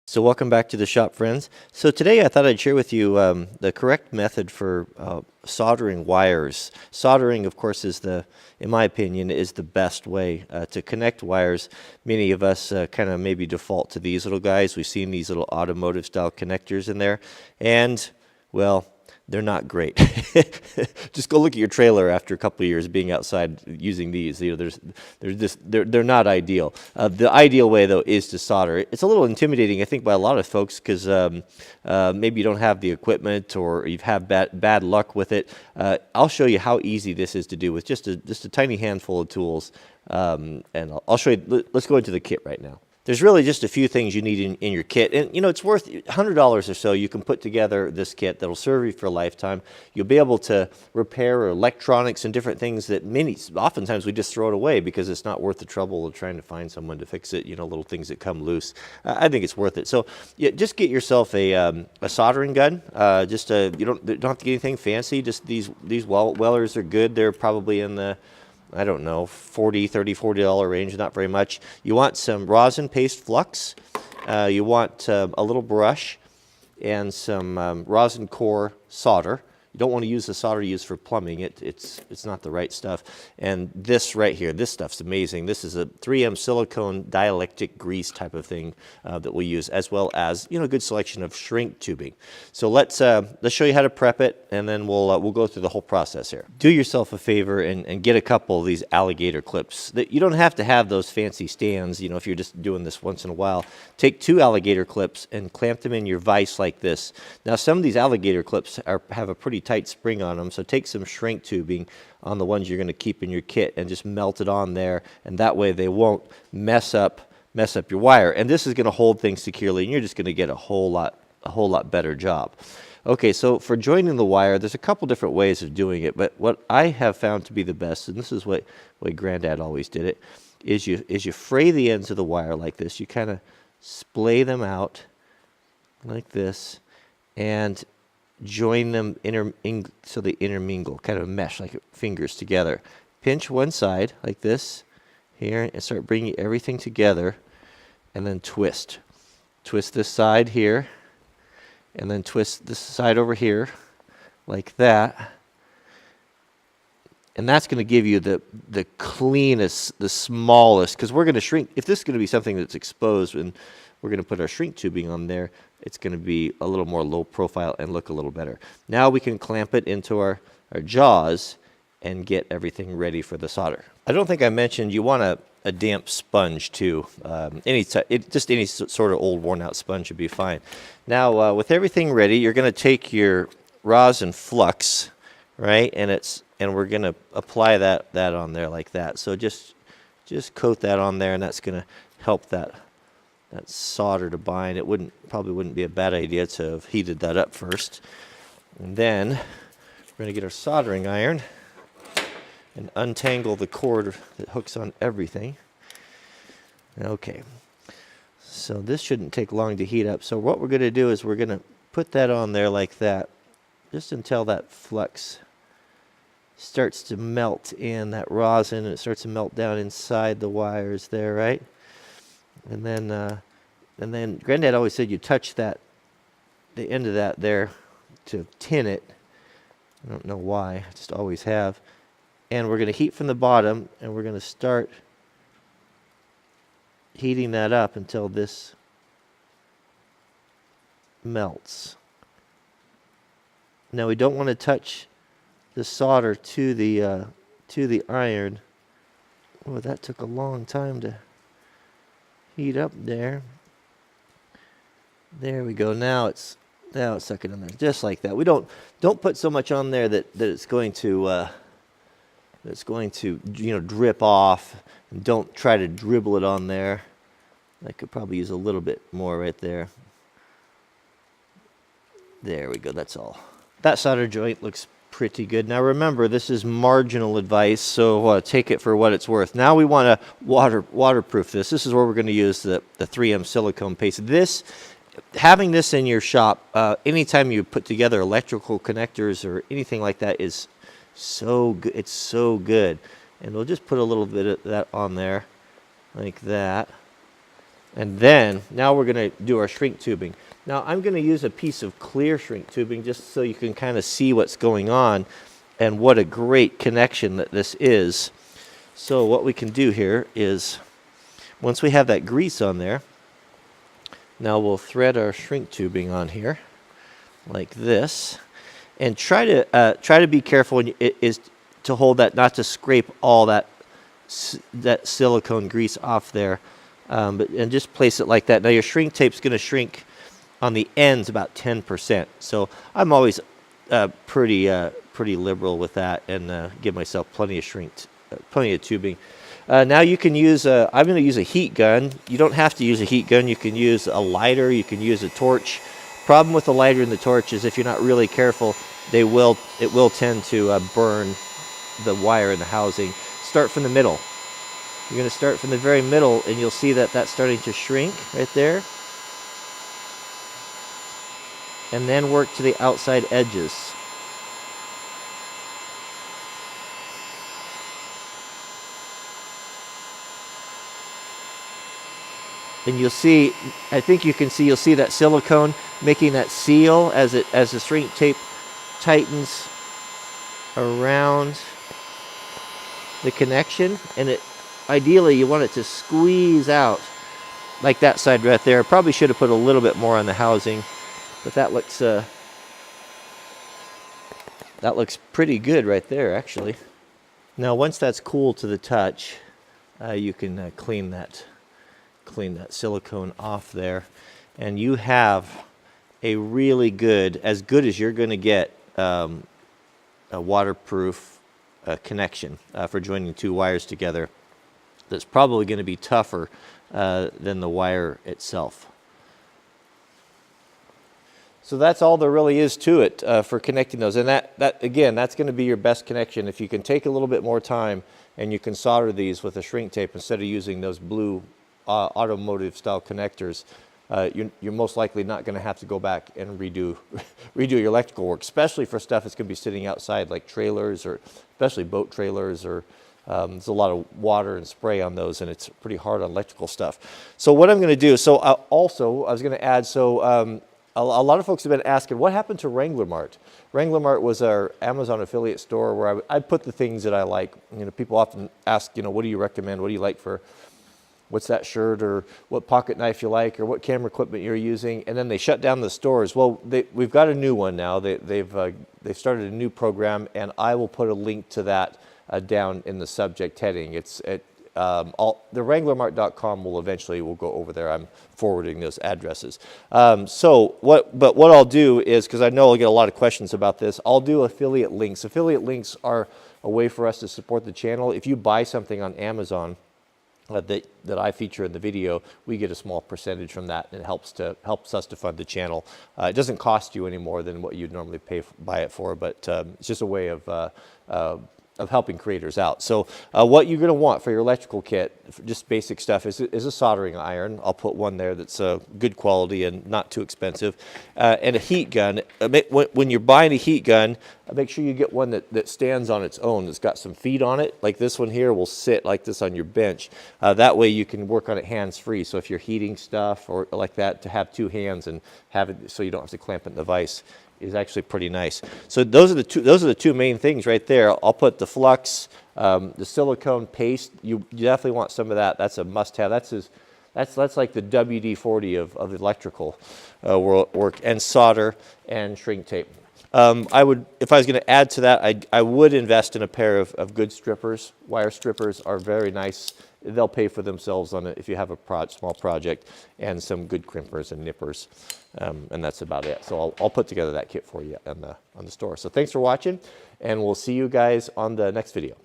So welcome back to the shop, friends. So today I thought I'd share with you the correct method for soldering wires. Soldering, of course, in my opinion, is the best way to connect wires. Many of us kind of maybe default to these little guys. We've seen these little automotive style connectors in there, and well, they're not great. Just go look at your trailer after a couple of years being outside using these. You know, they're not ideal. The ideal way though is to solder. It's a little intimidating, I think, by a lot of folks because maybe you don't have the equipment or you've had bad luck with it. I'll show you how easy this is to do with just a tiny handful of tools, and I'll show you. Let's go into the kit right now. There's really just a few things you need in your kit. And, you know, it's worth $100 or so. You can put together this kit that'll serve you for a lifetime. You'll be able to repair electronics and different things that oftentimes we just throw it away because it's not worth the trouble of trying to find someone to fix it, you know, little things that come loose. I think it's worth it. So yeah, just get yourself a soldering gun. You don't have to get anything fancy. Just these Wellers are good. They're probably in the, I don't know, $40 range, not very much. You want some rosin paste flux. You want a little brush and some rosin core solder. You don't want to use the solder you use for plumbing. It's not the right stuff. And this right here, this stuff's amazing. This is a 3M silicone dielectric grease type of thing that we'll use, as well as, you know, a good selection of shrink tubing. So let's show you how to prep it, and then we'll go through the whole process here. Do yourself a favor and get a couple of these alligator clips. You don't have to have those fancy stands, you know, if you're just doing this once in a while. Take 2 alligator clips and clamp them in your vise like this. Now, some of these alligator clips have a pretty tight spring on them, so take some shrink tubing on the ones you're going to keep in your kit and just melt it on there, and that way they won't mess up your wire. And this is going to hold things securely, and you're just going to get a whole lot better job. Okay, so for joining the wire, there's a couple different ways of doing it, but what I have found to be the best, and this is what Granddad always did it, is you fray the ends of the wire like this. You kind of splay them out like this and join them so they intermingle, kind of mesh like fingers together. Pinch one side like this here and start bringing everything together, and then twist. Twist this side here, and then twist this side over here like that. And that's going to give you the cleanest, the smallest, because we're going to shrink. If this is going to be something that's exposed and we're going to put our shrink tubing on there, it's going to be a little more low profile and look a little better. Now we can clamp it into our jaws and get everything ready for the solder. I don't think I mentioned you want a damp sponge too. Just any sort of old worn out sponge would be fine. Now with everything ready, you're going to take your rosin flux, right, and we're going to apply that on there like that. So just coat that on there, and that's going to help that solder to bind. It probably wouldn't be a bad idea to have heated that up first. And then we're going to get our soldering iron and untangle the cord that hooks on everything. Okay, so this shouldn't take long to heat up. So what we're going to do is we're going to put that on there like that, just until that flux starts to melt in, that rosin, and it starts to melt down inside the wires there, right? And then Granddad always said you touch the end of that there to tin it. I don't know why, I just always have. And we're going to heat from the bottom, and we're going to start heating that up until this melts. Now we don't want to touch the solder to the iron. Oh, that took a long time to heat up there. There we go. Now it's sucking in there just like that. We don't put so much on there that it's going to you know, drip off, and don't try to dribble it on there. I could probably use a little bit more right there. There we go. That's all. That solder joint looks pretty good. Now remember, this is marginal advice, so take it for what it's worth. Now we want to waterproof this. This is where we're going to use the 3M silicone paste. Having this in your shop, anytime you put together electrical connectors or anything like that, is so good. It's so good. And we'll just put a little bit of that on there like that. And then, now we're going to do our shrink tubing. Now, I'm going to use a piece of clear shrink tubing just so you can kind of see what's going on and what a great connection that this is. So what we can do here is, once we have that grease on there, now we'll thread our shrink tubing on here like this, and try to be careful when is to hold that, not to scrape all that silicone grease off there, and just place it like that. Now your shrink tape's going to shrink on the ends about 10%. So I'm always pretty liberal with that, and give myself plenty of tubing. Now you can use, I'm going to use a heat gun. You don't have to use a heat gun. You can use a lighter. You can use a torch. Problem with the lighter and the torch is if you're not really careful, it will tend to burn the wire in the housing. Start from the middle. You're going to start from the very middle, and you'll see that that's starting to shrink right there. And then work to the outside edges. And you'll see, I think you can see, you'll see that silicone making that seal as the shrink tape tightens around the connection. And ideally you want it to squeeze out like that side right there. Probably should have put a little bit more on the housing, but that looks pretty good right there, actually. Now once that's cool to the touch, you can clean that silicone off there, and you have a really good, as good as you're going to get, a waterproof connection for joining two wires together. That's probably going to be tougher than the wire itself. So that's all there really is to it for connecting those. And that again, that's going to be your best connection. If you can take a little bit more time and you can solder these with a shrink tape instead of using those blue automotive style connectors, you're most likely not going to have to go back and redo your electrical work, especially for stuff that's going to be sitting outside like trailers, or especially boat trailers, or there's a lot of water and spray on those, and it's pretty hard on electrical stuff. So what I'm going to do, so I was going to add, a lot of folks have been asking, what happened to Wrangler Mart? Wrangler Mart was our Amazon affiliate store where I put the things that I like. People often ask, what do you recommend? What do you like for, what's that shirt, or what pocket knife you like, or what camera equipment you're using? And then they shut down the stores. Well, we've got a new one now. They've started a new program, and I will put a link to that down in the subject heading. The wranglermart.com will go over there. I'm forwarding those addresses. What I'll do is, because I know I'll get a lot of questions about this, I'll do affiliate links. Affiliate links are a way for us to support the channel. If you buy something on Amazon that I feature in the video, we get a small percentage from that, and it helps us to fund the channel. It doesn't cost you any more than what you'd normally buy it for, but it's just a way of helping creators out. So what you're going to want for your electrical kit, just basic stuff, is a soldering iron. I'll put one there that's good quality and not too expensive, and a heat gun. When you're buying a heat gun, make sure you get one that stands on its own, that's got some feet on it. Like this one here will sit like this on your bench. That way you can work on it hands-free. So if you're heating stuff or like that, to have two hands and have it so you don't have to clamp it in the vise is actually pretty nice. So those are the two main things right there. I'll put the flux, the silicone paste. You definitely want some of that. That's a must-have. That's like the WD-40 of electrical work, and solder and shrink tape. If I was going to add to that, I would invest in a pair of good strippers. Wire strippers are very nice. They'll pay for themselves on it if you have a small project, and some good crimpers and nippers, and that's about it. So I'll put together that kit for you on the store. So thanks for watching, and we'll see you guys on the next video.